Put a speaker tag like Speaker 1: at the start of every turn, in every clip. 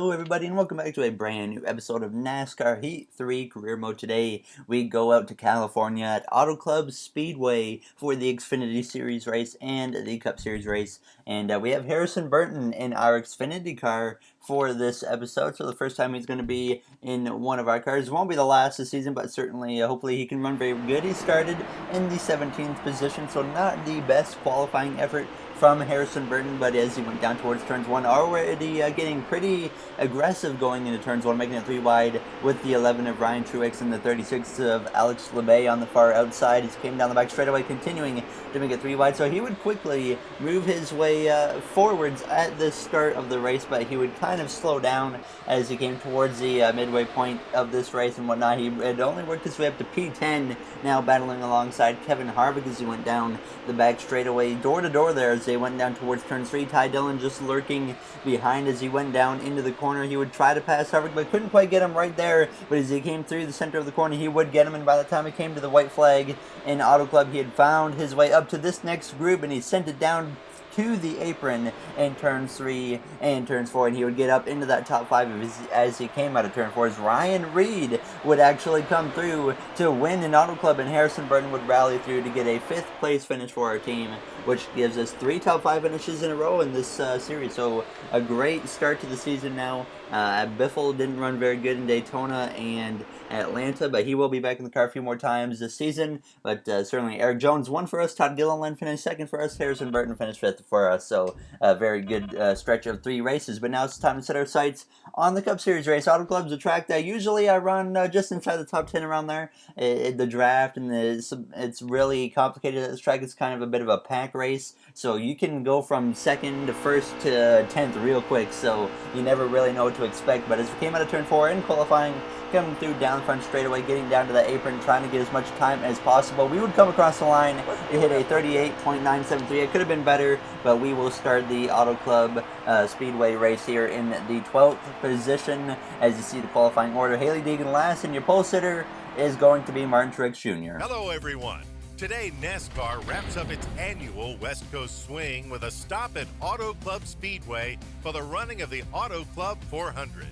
Speaker 1: Hello everybody and welcome back to a brand new episode of NASCAR Heat 3 Career Mode. Today we go out to California at Auto Club Speedway for the Xfinity Series race and the Cup Series race. And we have Harrison Burton in our Xfinity car for this episode. So the first time he's going to be in one of our cars. It won't be the last this season, but certainly hopefully he can run very good. He started in the 17th position, so not the best qualifying effort from Harrison Burton, but as he went down towards turns 1, already getting pretty aggressive going into turns 1, making it 3 wide with the 11 of Ryan Truex and the 36 of Alex Labbe on the far outside. He came down the back straightaway, continuing to make it 3 wide, so he would quickly move his way forwards at the start of the race, but he would kind of slow down as he came towards the midway point of this race and whatnot. He had only worked his way up to P10, now battling alongside Kevin Harvick as he went down the back straightaway, door to door there as they went down towards turn 3. Ty Dillon just lurking behind as he went down into the corner. He would try to pass Harvick, but couldn't quite get him right there. But as he came through the center of the corner, he would get him. And by the time he came to the white flag in Auto Club, he had found his way up to this next group, and he sent it down to the apron in turns 3 and turns 4, and he would get up into that top 5 as he came out of turn 4. As Ryan Reed would actually come through to win in Auto Club, and Harrison Burton would rally through to get a 5th place finish for our team, which gives us 3 top 5 finishes in a row in this series. So a great start to the season now. Biffle didn't run very good in Daytona and Atlanta, but he will be back in the car a few more times this season. But certainly Eric Jones won for us, Todd Gilliland finished 2nd for us, Harrison Burton finished 5th for us. So a very good stretch of 3 races. But now it's time to set our sights on the Cup Series race. Auto Club's a track that usually I run just inside the top 10 around there. The draft and it's really complicated at this track. It's kind of a bit of a pack race, so you can go from 2nd to 1st to 10th real quick, so you never really know what to expect. But as we came out of turn 4 in qualifying, coming through down front straightaway, getting down to the apron, trying to get as much time as possible, we would come across the line. It hit a 38.973. It could have been better, but we will start the Auto Club Speedway race here in the 12th position. As you see the qualifying order, Haley Deegan last, and your pole sitter is going to be Martin Truex Jr.
Speaker 2: Hello everyone. Today, NASCAR wraps up its annual West Coast swing with a stop at Auto Club Speedway for the running of the Auto Club 400.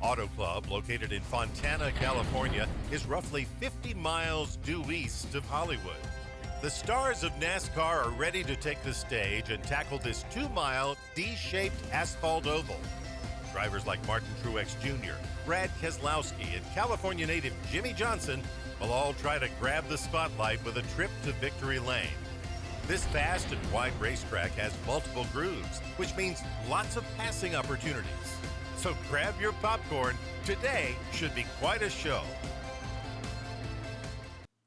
Speaker 2: Auto Club, located in Fontana, California, is roughly 50 miles due east of Hollywood. The stars of NASCAR are ready to take the stage and tackle this 2-mile D-shaped asphalt oval. Drivers like Martin Truex Jr., Brad Keselowski, and California native Jimmy Johnson will all try to grab the spotlight with a trip to victory lane. This vast and wide racetrack has multiple grooves, which means lots of passing opportunities. So grab your popcorn. Today should be quite a show.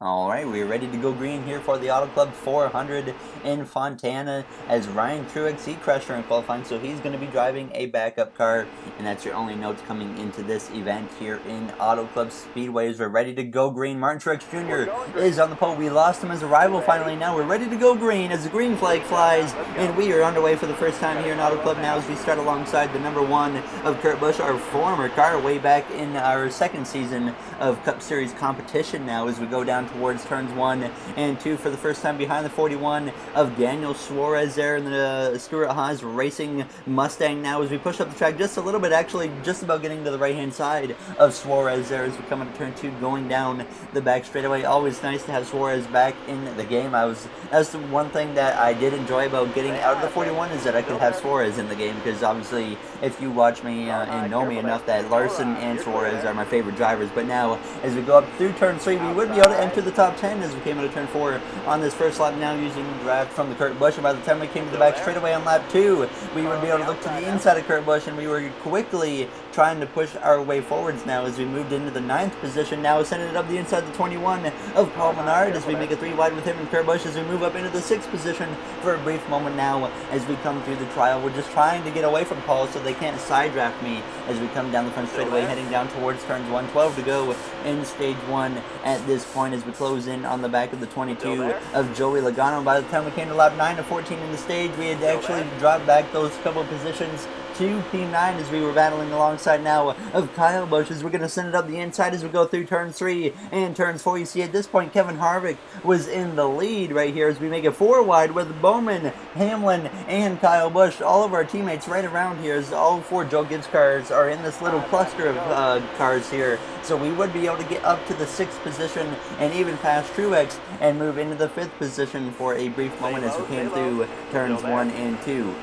Speaker 1: Alright, we're ready to go green here for the Auto Club 400 in Fontana, as Ryan Truex, he crashed during qualifying, so he's going to be driving a backup car, and that's your only notes coming into this event here in Auto Club Speedways. We're ready to go green. Martin Truex Jr. is on the pole. We lost him as a rival finally. Now we're ready to go green as the green flag flies, and we are underway for the first time here in Auto Club now as we start alongside the number 1 of Kurt Busch, our former car, way back in our 2nd season of Cup Series competition now as we go down towards turns 1 and 2 for the first time behind the 41 of Daniel Suarez there in the Stuart Haas Racing Mustang now as we push up the track just a little bit, actually just about getting to the right hand side of Suarez there as we come into turn 2 going down the back straightaway. Always nice to have Suarez back in the game. That's the one thing that I did enjoy about getting out of the 41 is that I could have Suarez in the game, because obviously if you watch me and know me enough that Larson and Suarez are my favorite drivers. But now as we go up through turn 3, we would be able to enter the top 10 as we came out of turn 4 on this first lap now using the draft from the Kurt Busch. And by the time we came to the back straightaway on lap 2, we would be able to look to the inside of Kurt Busch, and we were quickly trying to push our way forwards now as we moved into the 9th position. Now sending it up the inside the 21 of Paul Menard as we make a 3 wide with him and Kurt Busch as we move up into the 6th position for a brief moment now as we come through the trial. We're just trying to get away from Paul so they can't side draft me as we come down the front straightaway heading down towards turns 1. 12 to go in stage 1 at this point as we close in on the back of the 22 of Joey Logano. By the time we came to lap 9 to 14 in the stage, we had actually dropped back those couple positions to P9 as we were battling alongside now of Kyle Busch as we're going to send it up the inside as we go through turns 3 and turns 4. You see at this point Kevin Harvick was in the lead right here as we make it 4 wide with Bowman, Hamlin, and Kyle Busch. All of our teammates right around here as all 4 Joe Gibbs cars are in this little cluster of cars here. So we would be able to get up to the 6th position and even past Truex and move into the 5th position for a brief moment as we came through turns 1 and 2.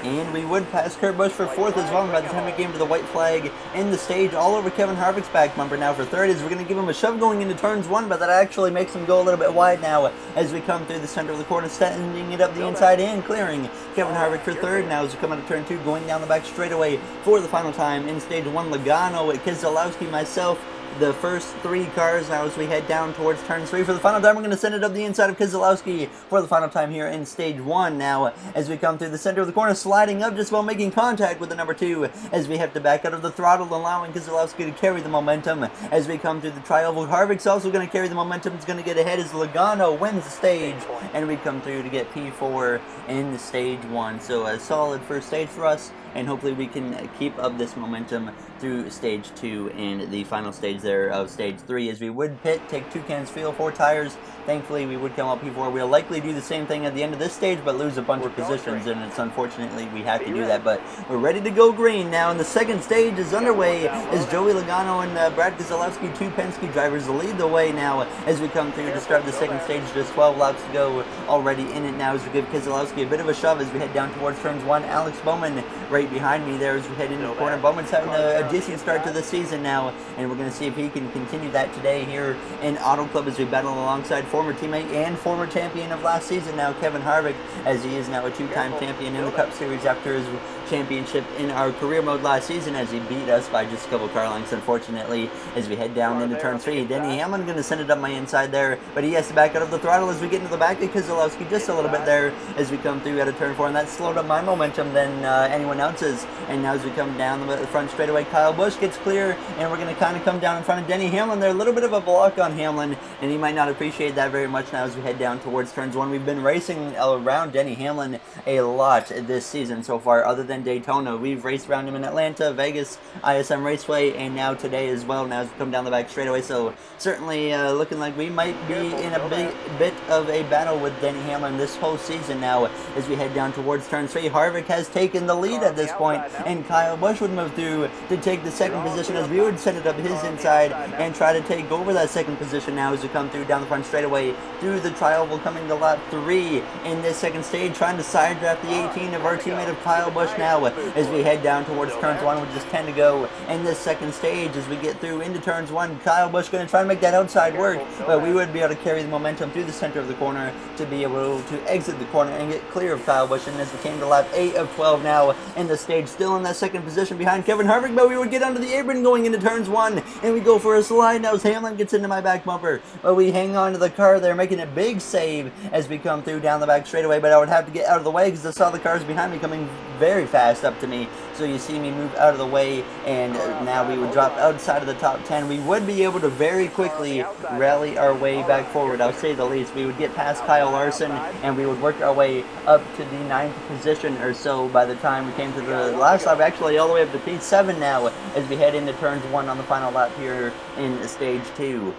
Speaker 1: And we would pass Kurt Busch for 4th as well. And by the time we came to the white flag in the stage, all over Kevin Harvick's back bumper now for 3rd as we're going to give him a shove going into turns 1, but that actually makes him go a little bit wide now as we come through the center of the corner, sending it up the inside and clearing Kevin Harvick for 3rd now as we come out of turn 2, going down the back straightaway for the final time in stage 1. Logano, Keselowski, myself, the first 3 cars now as we head down towards turn 3 for the final time. We're going to send it up the inside of Keselowski for the final time here in stage 1 now as we come through the center of the corner, sliding up just while making contact with the number 2 as we have to back out of the throttle, allowing Keselowski to carry the momentum as we come through the tri-oval. Harvick's also going to carry the momentum. It's going to get ahead as Logano wins the stage, and we come through to get P4 in stage 1. So a solid first stage for us, and hopefully we can keep up this momentum through stage 2 and the final stage there of stage 3 as we would pit, take 2 cans fuel, 4 tires. Thankfully we would come up P4. We'll likely do the same thing at the end of this stage but lose a bunch of positions, and it's unfortunately we have to do that, but we're ready to go green now, and the second stage is underway as Joey Logano and Brad Keselowski, 2 Penske drivers, lead the way now as we come through to start the second stage. Just 12 laps to go already in it now as we give Keselowski a bit of a shove as we head down towards turns 1. Alex Bowman right behind me there as we head into the corner. Bowman's having a decent start to the season now, and we're going to see if he can continue that today here in Auto Club as we battle alongside former teammate and former champion of last season now, Kevin Harvick, as he is now a 2-time champion in the Cup Series after his championship in our career mode last season as he beat us by just a couple car lengths, unfortunately, as we head down into turn 3. Denny Hamlin going to send it up my inside there, but he has to back out of the throttle as we get into the back of Keselowski just a little bit there as we come through out of turn 4, and that slowed up my momentum than anyone else's. And now as we come down the front straightaway, Kyle Busch gets clear, and we're going to kind of come down in front of Denny Hamlin there. A little bit of a block on Hamlin, and he might not appreciate that very much now as we head down towards turns 1. We've been racing around Denny Hamlin a lot this season so far, other than Daytona. We've raced around him in Atlanta, Vegas, ISM Raceway, and now today as well, now as we come down the back straightaway. So certainly looking like we might be in a bit of a battle with Denny Hamlin this whole season now as we head down towards turn 3. Harvick has taken the lead at this point, and Kyle Busch would move through to take the second position as we would set it up his inside and try to take over that second position now as we come through down the front straightaway through the tri-oval, coming to lap 3 in this second stage, trying to side draft the 18 of our teammate of Kyle Busch now as we head down towards turns 1 with just 10 to go in this second stage. As we get through into turns 1, Kyle Busch going to try to make that outside work, but we would be able to carry the momentum through the center of the corner to be able to exit the corner and get clear of Kyle Busch. And as we came to lap 8 of 12 now in the stage, still in that second position behind Kevin Harvick, but we would get under the apron going into turns 1, and we go for a slide now as Hamlin gets into my back bumper, but we hang on to the car there, making a big save as we come through down the back straightaway. But I would have to get out of the way because I saw the cars behind me coming very fast up to me, so you see me move out of the way, and now we would drop outside of the top 10. We would be able to very quickly rally our way back forward, I'll say the least. We would get past Kyle Larson, and we would work our way up to the 9th position or so by the time we came to the last lap, actually all the way up to P7 now as we head into turns 1 on the final lap here in stage 2.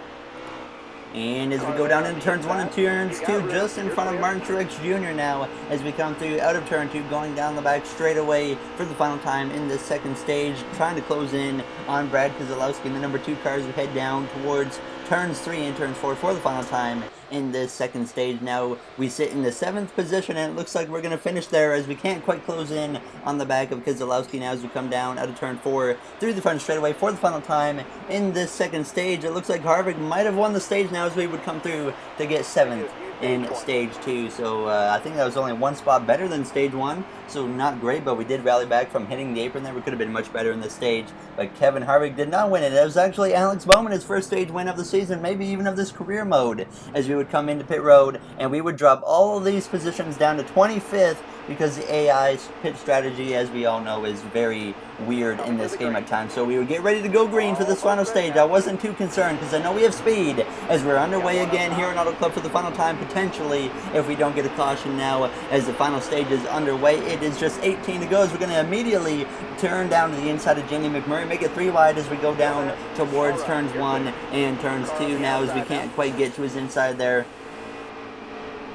Speaker 1: And as we go down into turns 1 and turns 2, just in front of Martin Truex Jr. now, as we come through out of turn 2, going down the back straightaway for the final time in this second stage, trying to close in on Brad Keselowski and the number 2 cars. We head down towards turns 3 and turns 4 for the final time in this second stage. Now we sit in the 7th position, and it looks like we're going to finish there as we can't quite close in on the back of Keselowski now as we come down out of turn 4 through the front straightaway for the final time in this second stage. It looks like Harvick might have won the stage now as we would come through to get 7th in stage 2, so I think that was only 1 spot better than stage 1, so not great, but we did rally back from hitting the apron there. We could have been much better in this stage, but Kevin Harvick did not win it. It was actually Alex Bowman, his first stage win of the season, maybe even of this career mode, as we would come into pit road, and we would drop all of these positions down to 25th, because the AI's pit strategy, as we all know, is very weird in this game at times. So we would get ready to go green for this final stage. I wasn't too concerned because I know we have speed as we're underway again here in Auto Club for the final time, potentially, if we don't get a caution now as the final stage is underway. It it is just 18 to go as we're going to immediately turn down to the inside of Jamie McMurray, make it 3 wide as we go down towards turns 1 and turns 2 now as we can't quite get to his inside there.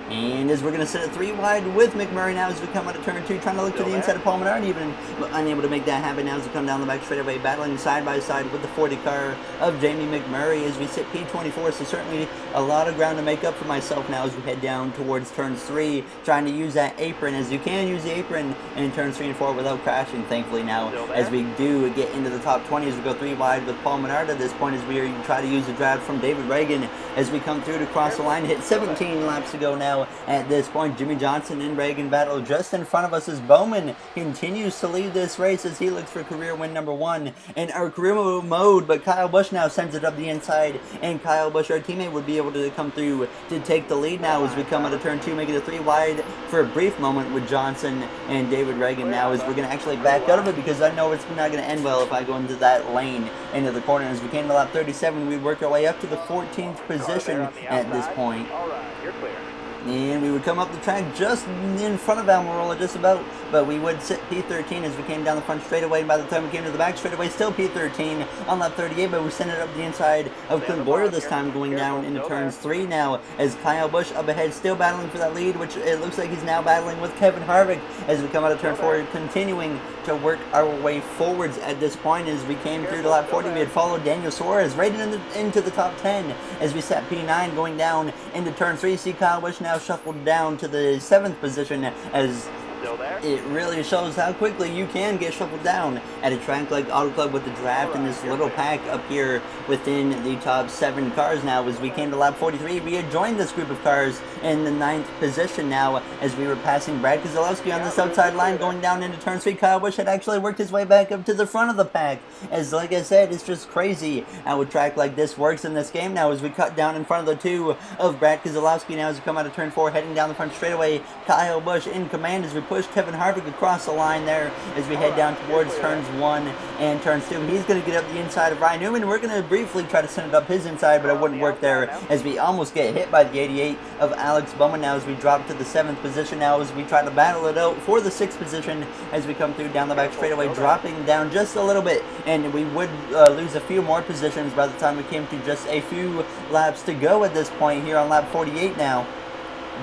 Speaker 1: And as we're going to set it 3 wide with McMurray now as we come out of turn 2, trying to look to the inside of Paul Menard, even unable to make that happen now as we come down the back straightaway, battling side by side with the 40 car of Jamie McMurray as we sit P24. So certainly a lot of ground to make up for myself now as we head down towards turns 3, trying to use that apron as you can use the apron in turns 3 and 4 without crashing, thankfully now as we do get into the top 20 as we go 3 wide with Paul Menard at this point as we try to use the drive from David Reagan as we come through to cross the line, hit 17 laps to go now. At this point, Jimmy Johnson and Reagan battle just in front of us as Bowman continues to lead this race as he looks for career win number 1 in our career mode, but Kyle Busch now sends it up the inside, and Kyle Busch, our teammate, would be able to come through to take the lead now as we come out of turn 2, making it 3 wide for a brief moment with Johnson and David Reagan now as we're going to actually back out of it because I know it's not going to end well if I go into that lane into the corner. As we came to lap 37, we work our way up to the 14th position at this point.
Speaker 3: All right, you're clear.
Speaker 1: And we would come up the track just in front of Almirola, just about, but we would sit P13 as we came down the front straightaway, and by the time we came to the back straightaway, still P13 on lap 38, but we sent it up the inside of Clint Boyer this time, going down into turns 3 now, as Kyle Busch up ahead, still battling for that lead, which it looks like he's now battling with Kevin Harvick as we come out of turn 4, continuing to work our way forwards at this point. As we came through to lap 40, we had followed Daniel Suarez right into the top 10 as we sat P9 going down into turn 3. See Kyle Busch now shuffled down to the 7th position as it really shows how quickly you can get shuffled down at a track like Auto Club with the draft and this little pack up here within the top 7 cars now. As we came to lap 43, we had joined this group of cars in the 9th position now as we were passing Brad Keselowski on this outside line going down into turn 3. Kyle Busch had actually worked his way back up to the front of the pack as, like I said, it's just crazy how a track like this works in this game now as we cut down in front of the 2 of Brad Keselowski now as we come out of turn 4, heading down the front straightaway. Kyle Busch in command as we push Kevin Harvick across the line there as we head down towards turns 1 and turns 2. He's going to get up the inside of Ryan Newman. We're going to briefly try to send it up his inside, but it wouldn't work there as we almost get hit by the 88 of Alex Bowman now as we drop to the 7th position now as we try to battle it out for the 6th position as we come through down the back straightaway, dropping down just a little bit, and we would lose a few more positions by the time we came to just a few laps to go at this point here on lap 48 now.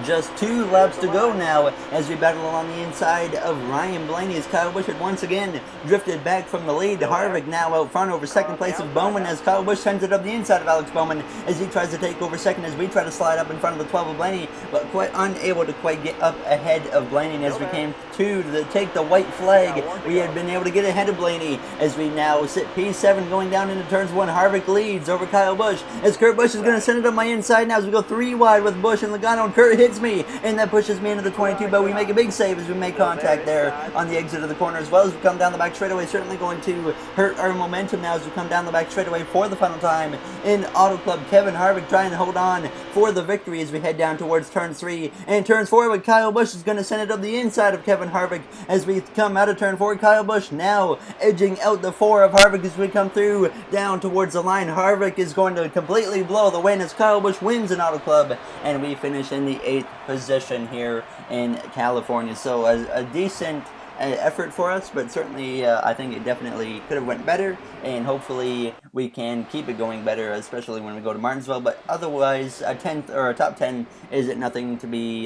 Speaker 1: Just 2 laps to go now as we battle along the inside of Ryan Blaney as Kyle Busch had once again drifted back from the lead. Harvick now out front over second place of Bowman as Kyle Busch sends it up the inside of Alex Bowman as he tries to take over second as we try to slide up in front of the 12 of Blaney, but quite unable to quite get up ahead of Blaney. And as we came to take the white flag, we had been able to get ahead of Blaney as we now sit P7 going down into turns 1. Harvick leads over Kyle Busch as Kurt Busch is going to send it up my inside now as we go 3 wide with Busch and Logano, and Kurt hits me, and that pushes me into the 22, but we make a big save as we make contact there on the exit of the corner as well as we come down the back straightaway. Certainly going to hurt our momentum now as we come down the back straightaway for the final time in Auto Club. Kevin Harvick trying to hold on for the victory as we head down towards turn 3 and turns 4, but Kyle Busch is going to send it up the inside of Kevin Harvick as we come out of turn 4. Kyle Busch now edging out the 4 of Harvick as we come through down towards the line. Harvick is going to completely blow the win as Kyle Busch wins in Auto Club, and we finish in the 8th position here in California. So a decent effort for us, but certainly I think it definitely could have went better, and hopefully we can keep it going better, especially when we go to Martinsville. But otherwise, a 10th or a top 10 is nothing to be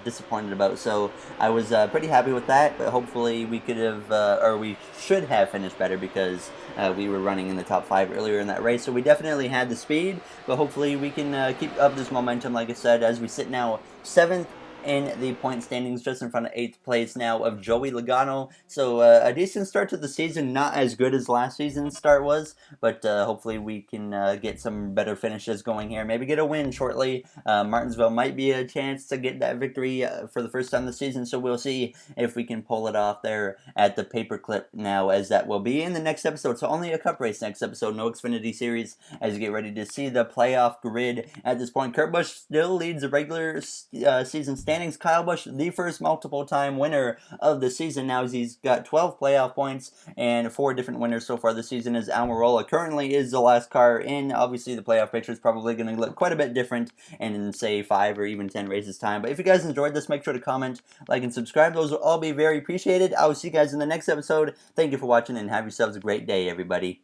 Speaker 1: disappointed about. So I was pretty happy with that, but hopefully we could have, or we should have finished better because we were running in the top 5 earlier in that race. So we definitely had the speed, but hopefully we can keep up this momentum, like I said, as we sit now 7th in the point standings, just in front of 8th place now of Joey Logano. So a decent start to the season, not as good as last season's start was, but hopefully we can get some better finishes going here. Maybe get a win shortly. Martinsville might be a chance to get that victory for the first time this season, so we'll see if we can pull it off there at the paperclip now, as that will be in the next episode. So only a cup race next episode, no Xfinity Series, as you get ready to see the playoff grid at this point. Kurt Busch still leads the regular season standings standings. Kyle Busch, the first multiple-time winner of the season. Now he's got 12 playoff points and 4 different winners so far this season, as Almirola currently is the last car in. Obviously, the playoff picture is probably going to look quite a bit different in, say, 5 or even 10 races time. But if you guys enjoyed this, make sure to comment, like, and subscribe. Those will all be very appreciated. I will see you guys in the next episode. Thank you for watching, and have yourselves a great day, everybody.